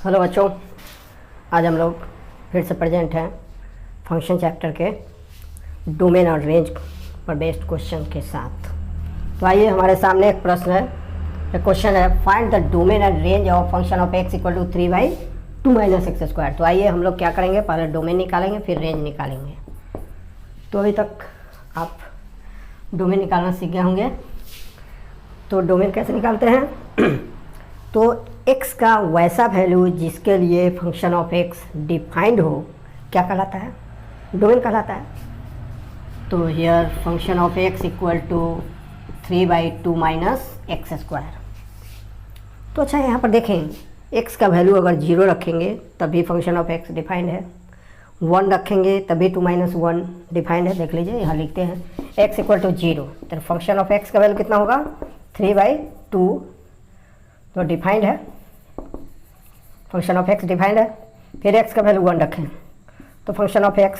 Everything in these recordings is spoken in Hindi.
हेलो बच्चों, आज हम लोग फिर से प्रेजेंट हैं फंक्शन चैप्टर के डोमेन और रेंज पर बेस्ड क्वेश्चन के साथ। तो आइए, हमारे सामने एक प्रश्न है, एक क्वेश्चन है, find the domain and range of function of x equal to 3/2 - x²। तो आइए हम लोग क्या करेंगे, पहले डोमेन निकालेंगे फिर रेंज निकालेंगे। तो अभी तक आप डोमेन निकालना सीख गए होंगे। तो डोमेन कैसे निकालते हैं तो x का वैसा वैल्यू जिसके लिए फंक्शन ऑफ x डिफाइंड हो क्या कहलाता है, डोमेन कहलाता है। तो here function of x equal to 3/2 - x²। तो अच्छा, यहाँ पर देखें, x का वैल्यू अगर 0 रखेंगे तभी फंक्शन ऑफ x डिफाइंड है, 1 रखेंगे तभी 2 - 1 डिफाइंड है। देख लीजिए, यहाँ लिखते हैं x इक्वल टू 0, तो फंक्शन ऑफ x का वैल्यू कितना होगा 3/2, तो डिफाइंड है, फंक्शन ऑफ x डिफाइंड है। फिर x का वैल्यू 1 रखें तो function of x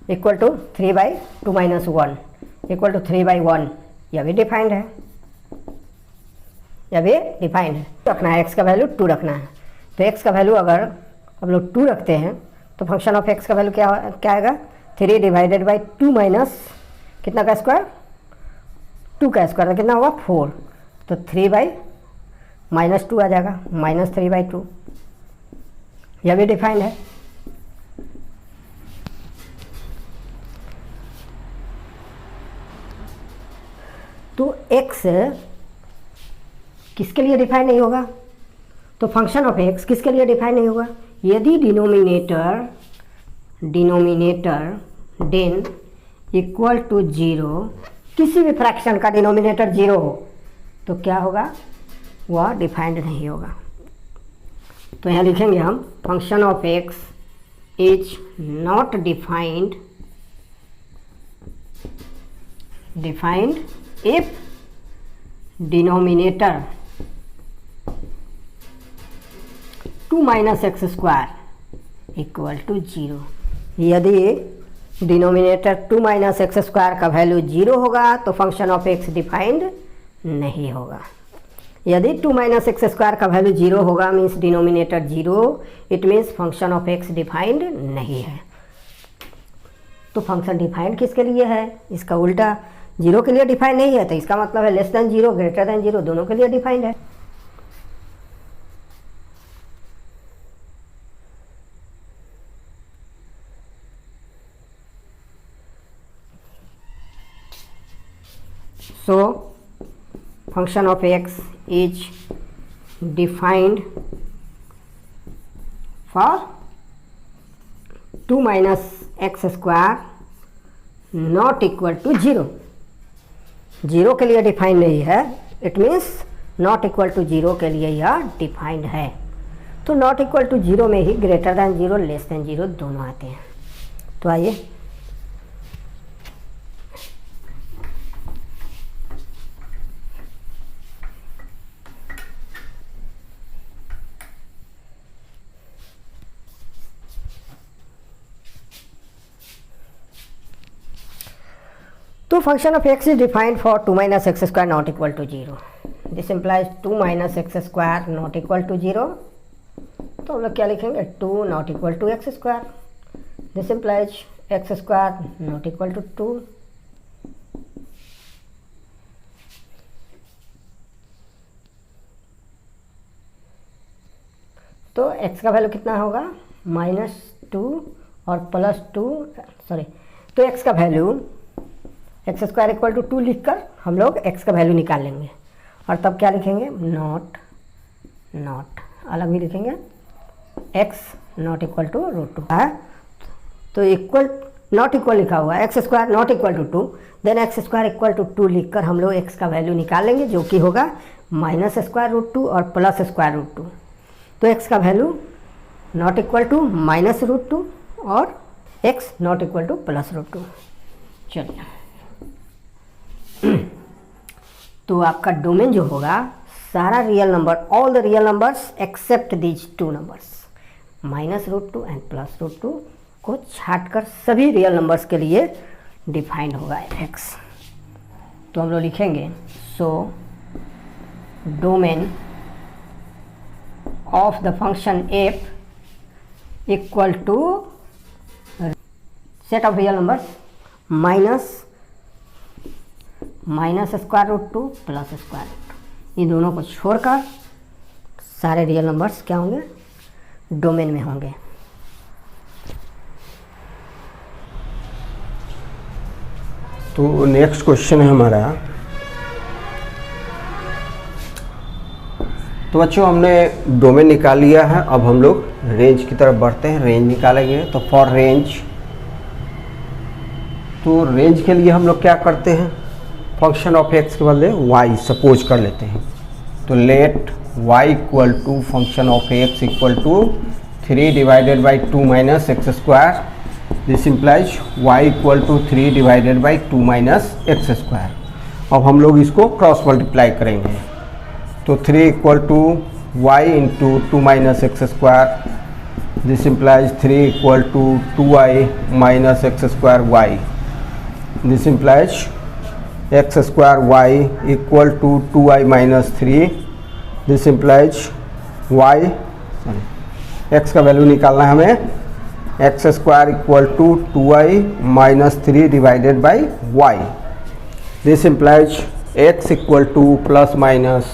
equal to 3/2 - 1 equal to 3/1, यह भी डिफाइंड है, यह भी डिफाइंड है। रखना है x का वैल्यू 2 रखना है। तो x का वैल्यू अगर हम लोग 2 रखते हैं तो फंक्शन ऑफ x का वैल्यू क्या आएगा 3/2 माइनस कितना का स्क्वायर, 2 का स्क्वायर, कितना होगा 4, तो 3/-2 आ जाएगा, -3/2, यह भी डिफाइंड है। तो x किसके लिए डिफाइन नहीं होगा, तो फंक्शन ऑफ x किसके लिए डिफाइन नहीं होगा, यदि डिनोमिनेटर डेन इक्वल टू 0, किसी भी फ्रैक्शन का डिनोमिनेटर 0 हो तो क्या होगा, वह डिफाइंड नहीं होगा। तो यहाँ लिखेंगे हम function of x is not defined if denominator 2 - x² equal to 0। यदि डिनोमिनेटर 2 - x² का वैल्यू 0 होगा तो फंक्शन ऑफ x डिफाइंड नहीं होगा। यदि 2 - x² का वैल्यू 0 होगा means denominator 0, it means function of x defined नहीं है। तो फंक्शन डिफाइंड किसके लिए है, इसका उल्टा 0 के लिए डिफाइंड नहीं है, तो इसका मतलब है लेस देन 0 ग्रेटर देन 0 दोनों के लिए डिफाइंड है। So function of x is defined for 2 - x² not equal to 0। 0 के लिए डिफाइंड नहीं है, it means not equal to 0 के लिए यह डिफाइंड है। तो नॉट इक्वल टू 0 में ही ग्रेटर दैन 0 लेस दैन 0 दोनों आते हैं। तो आइए, तो function of x is defined for 2 - x² not equal to 0। This implies 2 - x² not equal to 0। तो हम लोग क्या लिखेंगे 2 not equal to x²। This implies x² not equal to 2। तो x का वैल्यू कितना होगा -2 और +2, सॉरी, तो x का वैल्यू x² इक्वल टू 2 लिखकर हम लोग x का वैल्यू निकाल लेंगे। और तब क्या लिखेंगे नॉट अलग भी लिखेंगे, x नॉट इक्वल टू √2 है। तो इक्वल नॉट इक्वल लिखा हुआ है, x² not equal to 2, then x² equal to 2 लिखकर हम लोग x का वैल्यू निकाल लेंगे, जो कि होगा -√2 और +√2। तो x का वैल्यू नॉट इक्वल टू -√2 और x नॉट इक्वल टू +√2। चलिए, तो आपका डोमेन जो होगा सारा real number, all the real numbers accept these 2 numbers -√2 and +√2 को छाटकर सभी रियल नंबर्स के लिए डिफाइंड होगा x। तो हम लोग लिखेंगे so domain of the function f equal to set of real numbers minus square root 2 plus square root, इन दोनों को छोड़कर सारे रियल नंबर्स क्या होंगे, डोमेन में होंगे। तो नेक्स्ट क्वेश्चन है हमारा, तो बच्चों हमने डोमेन निकाल लिया है, अब हम लोग रेंज की तरफ बढ़ते हैं, रेंज निकालेंगे। तो फॉर रेंज, तो रेंज के लिए हम लोग क्या करते हैं, फंक्शन ऑफ एक्स के बदले वाई सपोज कर लेते हैं। तो let y equal to function of x equal to 3 divided by 2 minus x square, this implies y equal to 3 divided by 2 minus x square. अब हम लोग इसको क्रॉस मल्टीप्लाई करेंगे, तो 3 equal to y into 2 minus x square, this implies 3 equal to 2y minus x square y, this implies x square y equal to 2y minus 3, this implies y, x का वैल्यू निकालना है हमें, x square equal to 2y minus 3 divided by y, this implies x equal to plus minus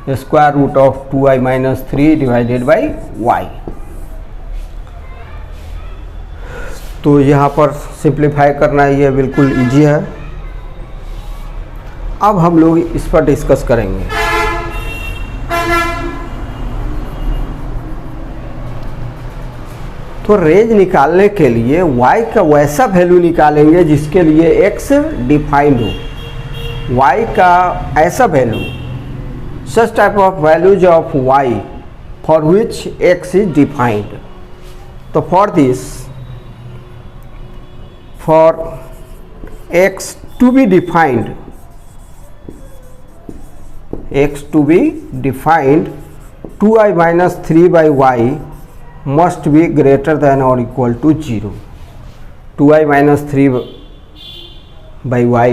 square root of 2y minus 3 divided by y. तो यहाँ पर सिंप्लीफाई करना ये बिल्कुल इजी है। अब हम लोग इस पर डिस्कस करेंगे। तो रेंज निकालने के लिए y का वैसा वैल्यू निकालेंगे जिसके लिए x डिफाइंड हो, y का ऐसा value, such type of values of y for which x is defined. तो for this, for x to be defined, x to be defined, 2y minus 3 by y must be greater than or equal to 0. 2y minus 3 by y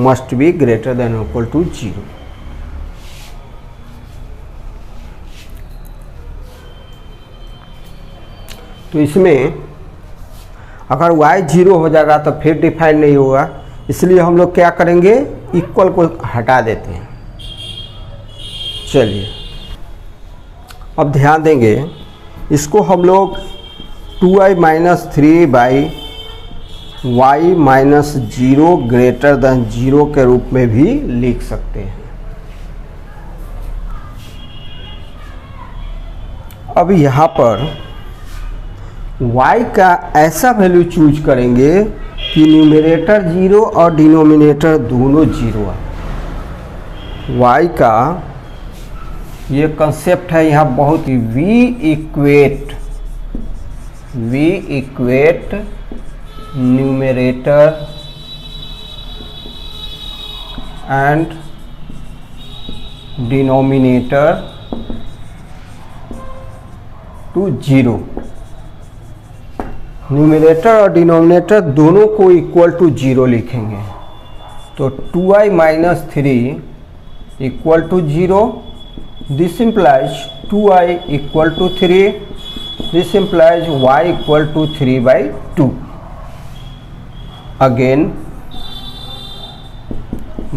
must be greater than or equal to 0. तो इसमें अगर y 0 हो जाएगा तो फिर डिफाइन नहीं होगा, इसलिए हम लोग क्या करेंगे, इक्वल को हटा देते हैं। चलिए अब ध्यान देंगे, इसको हम लोग 2y minus 3 by y minus 0 greater than 0 के रूप में भी लिख सकते हैं। अब यहाँ पर y का ऐसा वैल्यू चूज करेंगे कि न्यूमरेटर 0 और डिनोमिनेटर दोनों 0 है। y का ये कंसेप्ट है यहाँ बहुत ही, we equate numerator and denominator to 0। Numerator और डिनोमिनेटर दोनों को इक्वल टू 0 लिखेंगे। तो 2y minus 3 equal to 0, this implies 2y equal to 3, this implies y equal to 3 by 2। Again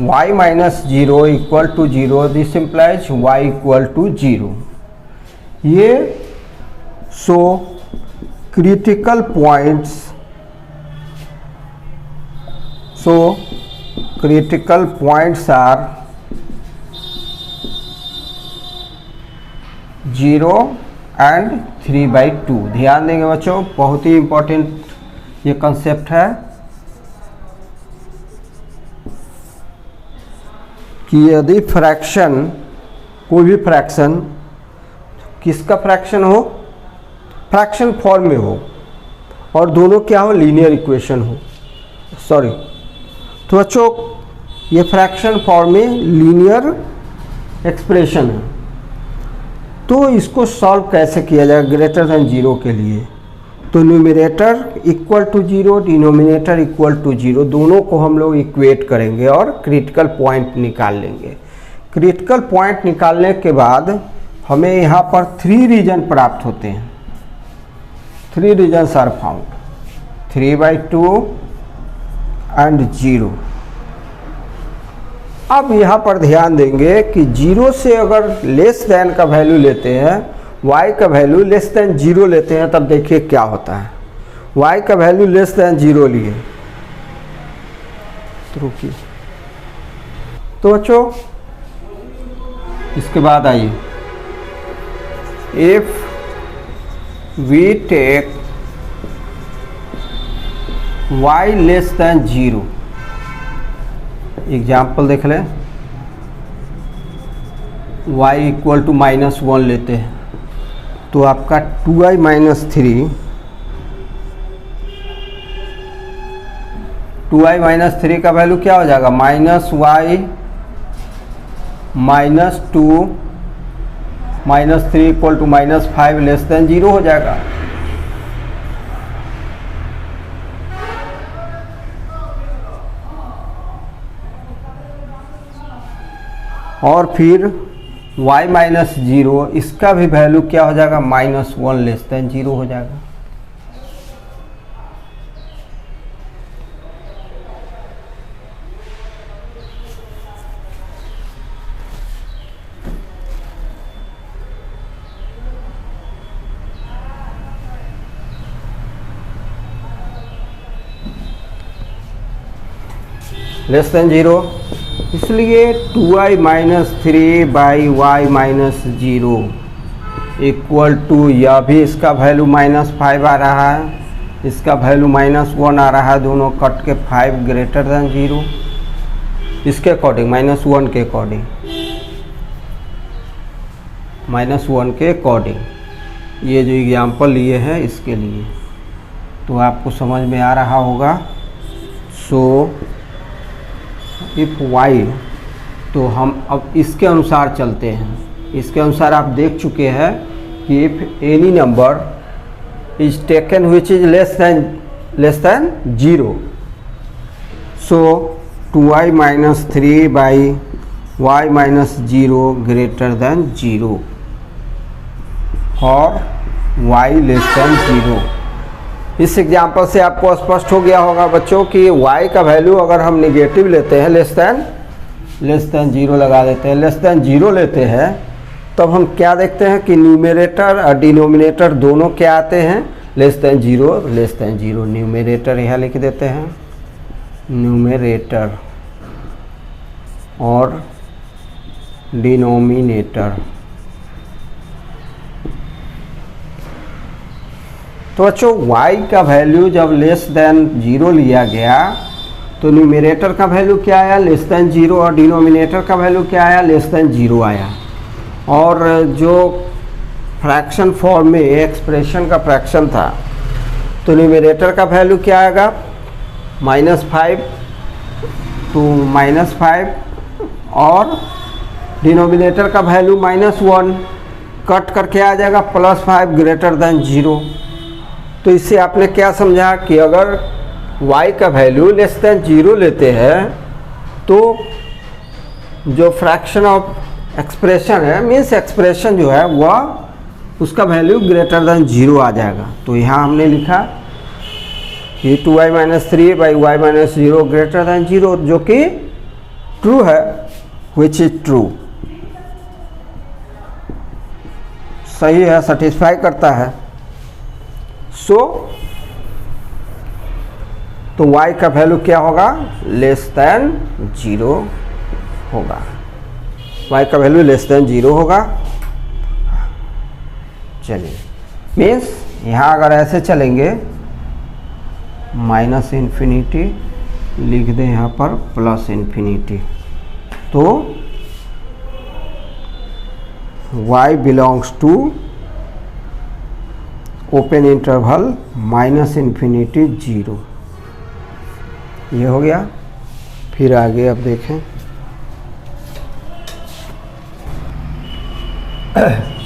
y minus 0 equal to 0, this implies y equal to 0। ये सो critical points, so critical points are 0 and 3/2। ध्यान देंगे बच्चों, बहुत ही इम्पोर्टेंट ये कंसेप्ट है कि यदि फ्रैक्शन, कोई भी फ्रैक्शन, किसका फ्रैक्शन हो, फ्रैक्शन फॉर्म में हो और दोनों क्या हो, लीनियर इक्वेशन हो, सॉरी, तो बच्चों ये फ्रैक्शन फॉर्म में लीनियर एक्सप्रेशन है। तो इसको सॉल्व कैसे किया जाए ग्रेटर देन 0 के लिए, तो numerator equal to 0, denominator equal to 0, दोनों को हम लोग इक्वेट करेंगे और क्रिटिकल पॉइंट निकाल लेंगे। क्रिटिकल पॉइंट निकालने के बाद हमें यहाँ पर 3 रीजन प्राप्त होते हैं। 3 रीजन्स आर फाउंड, 3/2 एंड 0। अब यहाँ पर ध्यान देंगे कि 0 से अगर लेस देन का वैल्यू लेते हैं, y का वैल्यू लेस देन 0 लेते हैं, तब देखिए क्या होता है। y का वैल्यू लेस देन 0 लिए तो रुकिए, तो बच्चों इसके बाद आइए, if we take y less than 0, example देख लें, y इक्वल टू -1 लेते हैं, तो आपका 2i माइनस 3, 2i माइनस 3 का वैल्यू क्या हो जाएगा, -y -2 -3 equal to -5 less than 0 हो जाएगा। और फिर y माइनस 0, इसका भी वैल्यू क्या हो जाएगा, -1 लेस देन 0 हो जाएगा। लेस देन 0, इसलिए 2i minus 3/y minus 0 equal to, यह भी इसका वैल्यू -5 आ रहा है, इसका वैल्यू -1 आ रहा है, दोनों कट के 5 ग्रेटर देन 0, इसके अकॉर्डिंग -1 के अकॉर्डिंग, -1 के अकॉर्डिंग ये जो एग्जाम्पल लिए हैं इसके लिए, तो आपको समझ में आ रहा होगा। सो इफ y, तो हम अब इसके अनुसार चलते हैं। इसके अनुसार आप देख चुके हैं कि if any number is taken which is less than 0, so 2i minus 3/y minus 0 greater than 0 और y लेस देन 0। इस एग्जाम्पल से आपको स्पष्ट हो गया होगा बच्चों कि y का वैल्यू अगर हम निगेटिव लेते हैं, लेस देन 0 लगा देते हैं, लेस देन 0 लेते हैं, तब हम क्या देखते हैं कि न्यूमरेटर और डिनोमिनेटर दोनों क्या आते हैं, लेस देन 0। न्यूमरेटर यहाँ लिख देते हैं, न्यूमरेटर और डिनोमिनेटर। तो बच्चों y का वैल्यू जब लेस देन 0 लिया गया तो न्यूमरेटर का वैल्यू क्या आया, लेस देन 0, और डिनोमिनेटर का वैल्यू क्या आया, लेस देन 0 आया। और जो फ्रैक्शन फॉर्म में एक्सप्रेशन का फ्रैक्शन था, तो न्यूमरेटर का वैल्यू क्या आएगा, -5 to -5, और डिनोमिनेटर का वैल्यू -1 कट करके आ जाएगा +5 ग्रेटर देन 0। तो इससे आपने क्या समझा कि अगर y का वैल्यू लेस देन 0 लेते हैं तो जो फ्रैक्शन ऑफ एक्सप्रेशन है, मीन्स एक्सप्रेशन जो है वह उसका वैल्यू ग्रेटर देन 0 आ जाएगा। तो यहाँ हमने लिखा कि 2i minus 3/y minus 0 greater than 0, जो कि ट्रू है, विच इज ट्रू, सही है, सेटिस्फाई करता है। सो तो y का वैल्यू क्या होगा, लेस देन 0 होगा, y का वैल्यू लेस देन 0 होगा। चलिए, मीन्स यहाँ अगर ऐसे चलेंगे -∞ लिख दें यहाँ पर +∞, तो y belongs to open interval -∞ 0, ये हो गया। फिर आगे अब देखें,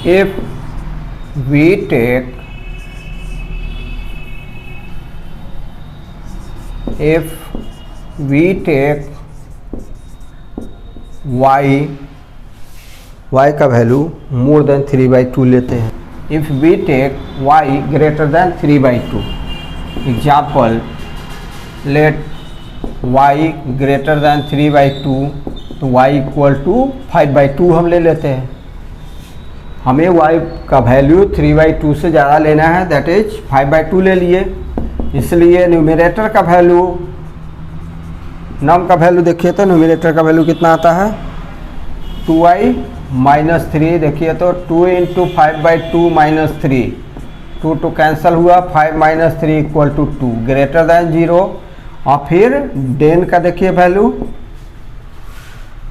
if we take y y का वैल्यू मोर देन 3/2 लेते हैं। If we take y greater than 3/2, example let y greater than 3/2, तो y इक्वल टू 5/2 हम ले लेते हैं। हमें y का वैल्यू 3/2 से ज़्यादा लेना है, दैट इज 5/2 ले लिए। इसलिए न्यूमरेटर का वैल्यू, नम का वैल्यू देखिए तो न्यूमरेटर का वैल्यू कितना आता है 2y माइनस 3। देखिए तो 2 इंटू 5/2 माइनस 3, 2 टू कैंसिल हुआ, 5 minus 3 equal to 2 greater than 0। और फिर डेन का देखिए वैल्यू,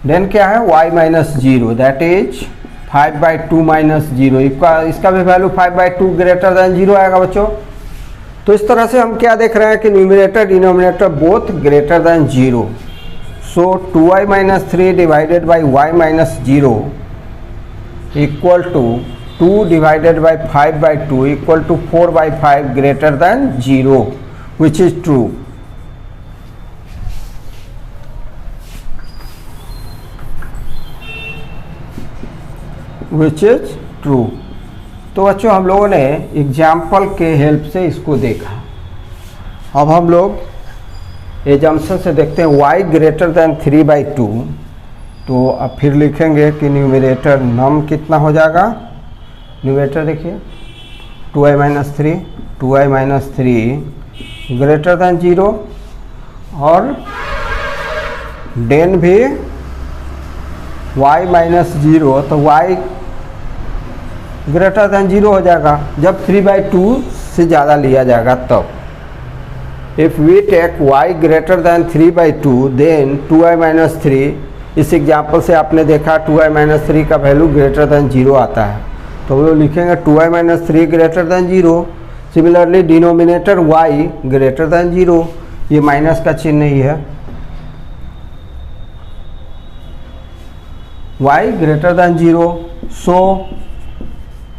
डेन क्या है y minus 0, that is 5/2 minus 0। इसका भी वैल्यू 5/2 ग्रेटर दैन 0 आएगा बच्चों। तो इस तरह से हम क्या देख रहे हैं कि numerator denominator both greater than 0। So 2y minus 3 divided by y minus 0 equal to 2 divided by 5/2 equal to 4/5 greater than 0, which is true. Which is true. तो बच्चों हम लोगों ने एग्जाम्पल के हेल्प से इसको देखा। अब हम लोग एजम्पशन से देखते हैं y ग्रेटर दैन 3/2। तो अब फिर लिखेंगे कि न्यूमरेटर नम कितना हो जाएगा। न्यूमरेटर देखिए 2y minus 3, 2y minus 3 greater than 0, और डेन भी y माइनस 0, तो y ग्रेटर दैन 0 हो जाएगा जब 3/2 से ज़्यादा लिया जाएगा तब। If we take y greater than 3/2 then 2y minus 3। इस एग्जाम्पल से आपने देखा 2y माइनस 3 का वैल्यू ग्रेटर दैन 0 आता है, तो वो लिखेंगे 2y minus 3 greater than 0। Similarly denominator y greater than 0, ये माइनस का चिन्ह ही है, y greater than 0। So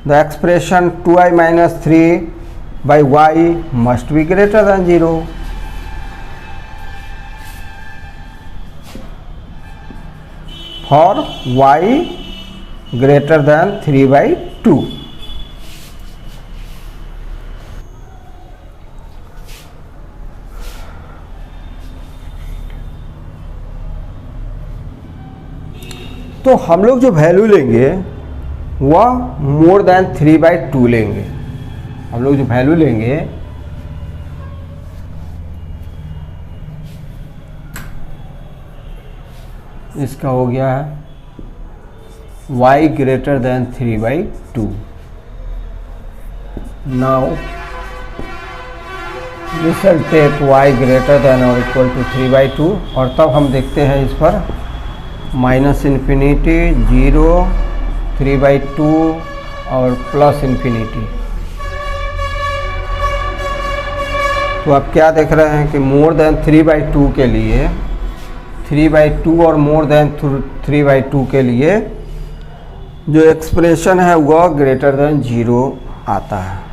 the expression 2y minus 3 by y must be greater than 0. For y greater than 3/2. तो हम लोग जो वैल्यू लेंगे वह मोर देन 3/2 लेंगे। हम लोग जो वैल्यू लेंगे इसका हो गया है y greater than 3/2। Now we shall take y greater than और इक्वल टू 3/2, और तब हम देखते हैं इस पर माइनस इन्फिनिटी, 0, 3/2 और प्लस इन्फिनिटी। तो आप क्या देख रहे हैं कि मोर देन 3/2 के लिए, 3/2 और मोर देन 3/2 के लिए जो एक्सप्रेशन है वह ग्रेटर देन 0 आता है।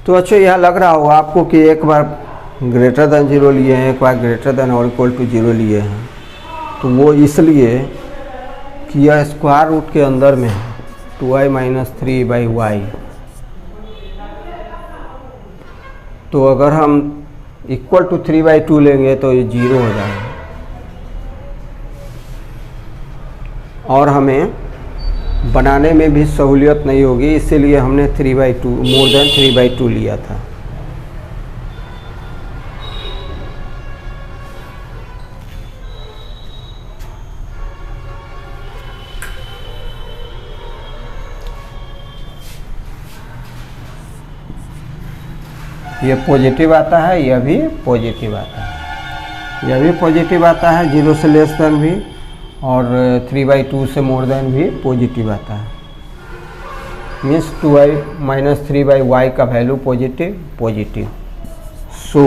तो अच्छा यह लग रहा होगा आपको कि एक बार ग्रेटर देन 0 लिए हैं, एक बार ग्रेटर देन और इक्वल टू 0 लिए हैं। तो वो इसलिए कि यह स्क्वायर रूट के अंदर में है 2y माइनस 3/y। तो अगर हम इक्वल टू 3/2 लेंगे तो ये 0 हो जाएगा, और हमें बनाने में भी सहूलियत नहीं होगी, इसीलिए हमने 3/2 मोर देन 3/2 लिया था। ये पॉजिटिव आता है, यह भी पॉजिटिव आता है, यह भी पॉजिटिव आता है 0 से लेस देन भी, और 3/2 से मोर देन भी पॉजिटिव आता है। मीन्स 2y माइनस 3/y का value positive. So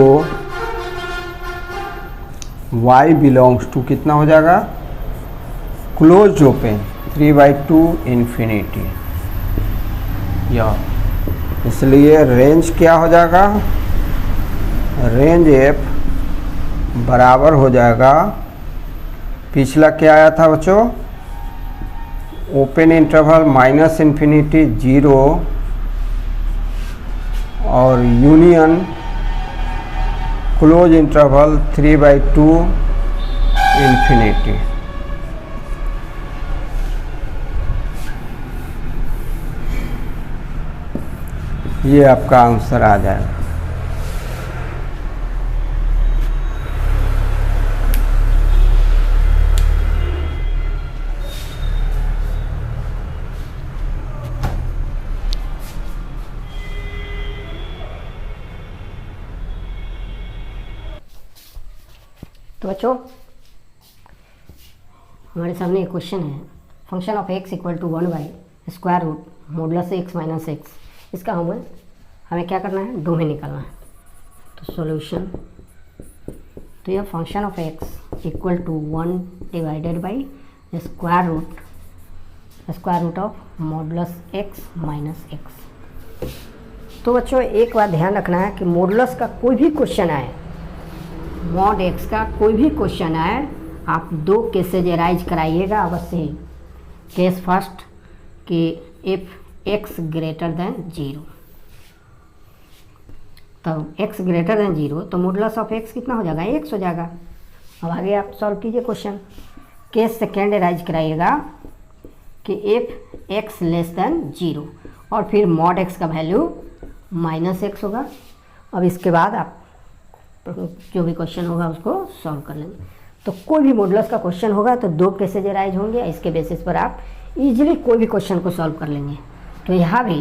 y belongs to कितना हो जाएगा, क्लोज ओपन 3/2 इन्फिनिटी। यह, इसलिए रेंज क्या हो जाएगा, रेंज एफ बराबर हो जाएगा, पिछला क्या आया था बच्चों, ओपन इंटरवल माइनस इन्फिनिटी 0 और यूनियन क्लोज इंटरवल 3/2 इन्फिनिटी। ये आपका आंसर आ जाएगा। तो बच्चों हमारे सामने एक क्वेश्चन है, function of x equal to 1/√, modulus x minus x, इसका हमें क्या करना है, डोमेन निकालना है। तो सॉल्यूशन, तो यह function of x equal to 1/√, square root of modulus x minus x। तो बच्चों एक बात ध्यान रखना है कि मॉडुलस का कोई भी क्वेश्चन आए, मॉड x का कोई भी क्वेश्चन आए, आप दो केसेज एराइज कराइएगा अवश्य ही। केस फर्स्ट कि इफ x ग्रेटर देन 0, तब x ग्रेटर देन 0 तो मॉडुलस ऑफ x कितना हो जाएगा, x हो जाएगा। अब आगे आप सॉल्व कीजिए क्वेश्चन। केस सेकेंड एराइज कराइएगा कि इफ x लेस देन 0 और फिर मॉड x का वैल्यू -x होगा। अब इसके बाद आप जो भी क्वेश्चन होगा उसको सॉल्व कर लेंगे। तो कोई भी मॉडुलस का क्वेश्चन होगा तो दो केसेज एराइज होंगे, इसके बेसिस पर आप इजीली कोई भी क्वेश्चन को सॉल्व कर लेंगे। तो यहाँ भी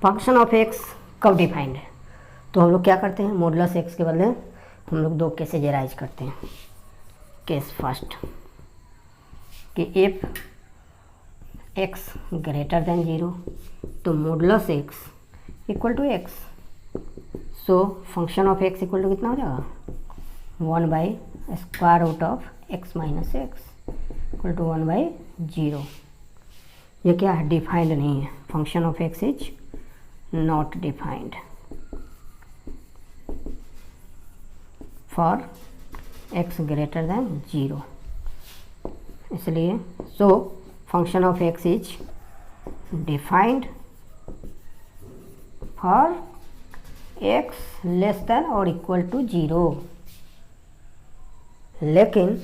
फंक्शन ऑफ x कब डिफाइंड है, तो हम लोग क्या करते हैं, मॉडुलस x के बदले हम लोग दो केसेज एराइज करते हैं। केस फर्स्ट कि इफ x ग्रेटर देन 0 तो modulus x equal to x, so function of x equal to कितना हो जाएगा, 1/√ऑफ x minus x equal to 1/0। ये क्या है, डिफाइंड नहीं है, function of x is not defined for x greater than 0, इसलिए so function of x is defined for x less than और इक्वल टू 0। लेकिन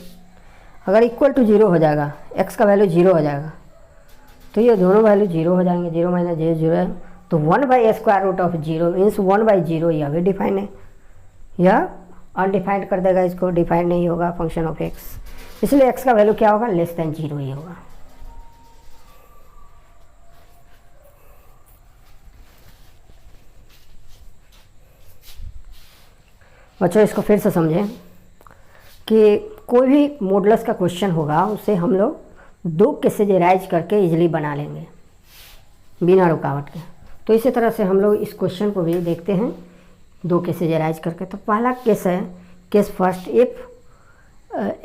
अगर इक्वल टू 0 हो जाएगा, x का वैल्यू 0 हो जाएगा, तो ये दोनों वैल्यू 0 हो जाएंगे, 0 माइनस 0 है, तो 1/√0 मीन्स 1/0 यह भी डिफाइंड है, यह अनडिफाइंड कर देगा, इसको डिफाइंड नहीं होगा फंक्शन ऑफ x, इसलिए x का वैल्यू क्या होगा, लेस देन 0 ही होगा। बच्चों इसको फिर से समझें कि कोई भी मॉडुलस का क्वेश्चन होगा उसे हम लोग दो केसेज एराइज करके इजीली बना लेंगे बिना रुकावट के। तो इसी तरह से हम लोग इस क्वेश्चन को भी देखते हैं दो केसेज एराइज करके। तो पहला केस है, case first, if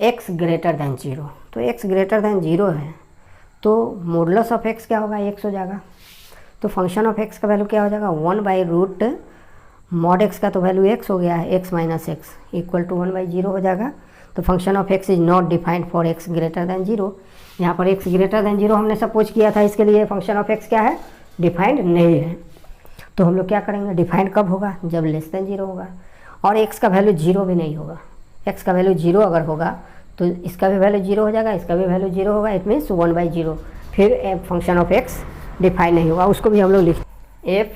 x greater than 0, तो x ग्रेटर देन 0 है तो मॉडुलस ऑफ x क्या होगा, x हो जाएगा। तो फंक्शन ऑफ x का वैल्यू क्या हो जाएगा, 1/√, मॉड x का तो वैल्यू x हो गया है, x minus x equal to 1/0 हो जाएगा। तो function of x is not defined for x greater than 0। यहाँ पर x ग्रेटर देन 0 हमने सपोज किया था, इसके लिए फंक्शन ऑफ x क्या है, डिफाइंड नहीं है। तो हम लोग क्या करेंगे, डिफाइंड कब होगा, जब लेस देन 0 होगा, और x का वैल्यू 0 भी नहीं होगा। x का वैल्यू 0 अगर होगा तो इसका भी वैल्यू 0 हो जाएगा, इसका भी वैल्यू 0 होगा, इट मीन्स 1/0। फिर फंक्शन ऑफ x डिफाइंड नहीं होगा, उसको भी हम लोग लिख, इफ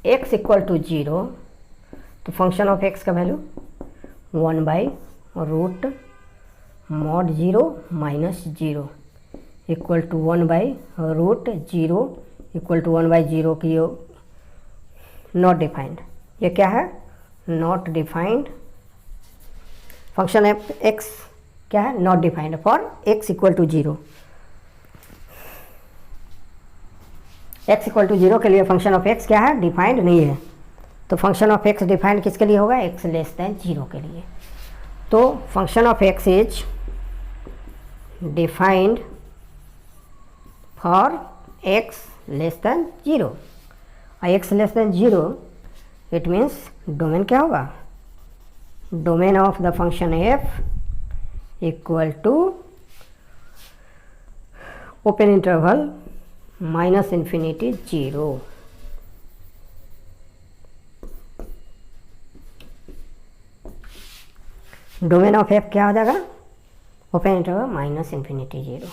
x इक्वल टू 0 तो फंक्शन ऑफ x का value 1/√mod 0 minus 0 equal to 1/√0 equal to 1/0 की नॉट डिफाइंड। ये क्या है, not defined. Function of x क्या है, not defined for x equal to 0। x equal to 0 के लिए फंक्शन ऑफ x क्या है, डिफाइंड नहीं है। तो फंक्शन ऑफ x डिफाइंड किसके लिए होगा, x लेस देन 0 के लिए। तो function of x is defined for x less than 0 और x less than 0, it means domain क्या होगा, domain of the function f equal to open interval -∞ 0। Domain of f क्या हो जाएगा, ओपन इंटरवल -∞ 0।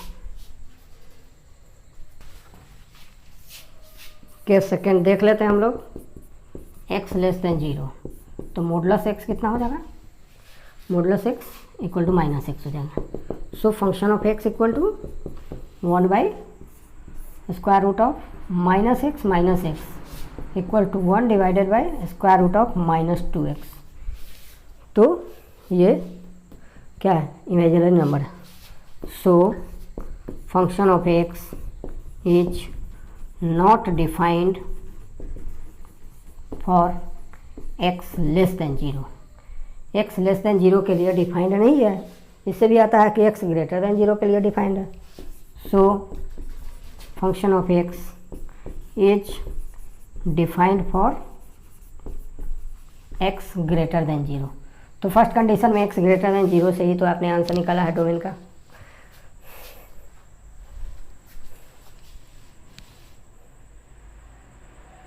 केस सेकेंड देख लेते हैं हम लोग, x लेस देन 0, तो मॉडुलस x कितना हो जाएगा, modulus x equal to -x हो जाएगा। So function of x equal to 1/√(-x -x) equal to 1 divided by (√)-2x। तो ये क्या है, इमेजिनरी नंबर है। So function of x is not defined for x less than 0। x less than 0 के लिए डिफाइंड नहीं है, इससे भी आता है कि x ग्रेटर देन 0 के लिए डिफाइंड है। So function of x is defined for x greater than 0। तो फर्स्ट कंडीशन में x ग्रेटर देन 0 से ही तो आपने आंसर निकाला है डोमेन का।